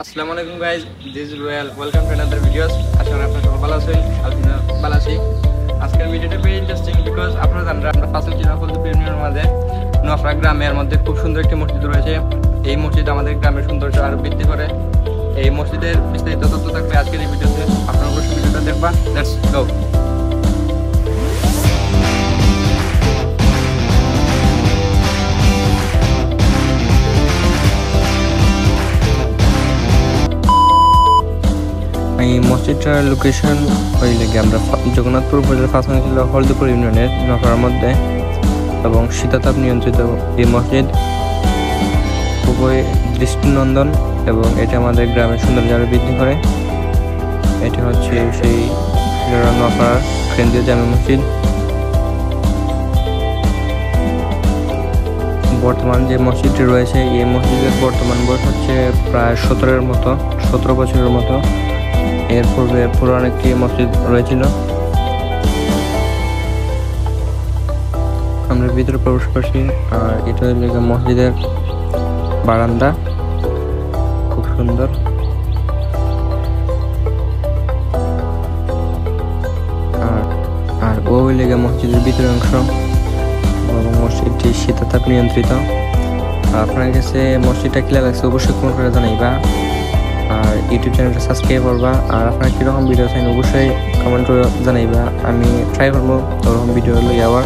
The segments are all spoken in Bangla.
আসসালামু আলাইকুম guys, this is Royal. Welcome to another videos. আশা করি আপনারা সবাই ভালো আছেন। আলহামদুলিল্লাহ ভালো আছি। আজকের ভিডিওটা ভেরি ইন্টারেস্টিং বিকজ আপনারা জানেন আমরা ফাসিলটিনা হলদুপুর ইউনিয়নের মাঝে নোয়াপাড়া গ্রামের মধ্যে খুব সুন্দর একটি মসজিদ রয়েছে। এই মসজিদ আমাদের গ্রামের সৌন্দর্য আরও বৃদ্ধি করে। এই মসজিদের বিস্তারিত তথ্য থাকবে আজকের এই ভিডিওতে। আপনারা অবশ্যই ভিডিওটা দেখবা। Let's go. এই মসজিদটার লোকেশন হইলে গিয়ে আমরা জগন্নাথপুর উপজেলার ফাঁসানি ছিল হলদুপুর ইউনিয়নের নোয়াপাড়ার মধ্যে এবং শীতাতাপ নিয়ন্ত্রিত এই মসজিদ খুবই দৃষ্টিনন্দন এবং এটা আমাদের গ্রামের সৌন্দর্য আরও বৃদ্ধি করে। এটি হচ্ছে সেই নোয়াপাড়ার কেন্দ্রীয় জামে মসজিদ। বর্তমান যে মসজিদটি রয়েছে এই মসজিদের বর্তমান বয়স হচ্ছে প্রায় 17 বছরের মতো। এর পূর্বে পুরান একটি মসজিদ রয়েছিল। আমরা ভিতরে প্রবেশ করছি আর এটা হলো মসজিদের বারান্দা, খুব সুন্দর। আর ও লেগে মসজিদের ভিতরের অংশ এবং মসজিদটি শীতাতাপ নিয়ন্ত্রিত। আপনার কাছে মসজিদটা কি লাগছে অবশ্যই কমেন্ট করে জানাইবা আর ইউটিউব চ্যানেলটা সাবস্ক্রাইব করবা। আর আপনারা কীরকম ভিডিও চাইন অবশ্যই কমেন্ট করে জানাইবা, আমি ট্রাই করবো ওরকম ভিডিও লই আবার।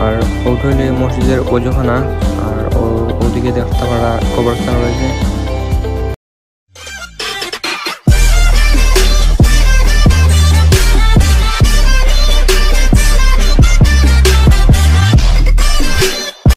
আর ওটা হইলে মসজিদের ওজোখানা আর ওদিকে দেখতে পারা কবরস্থান রয়েছে।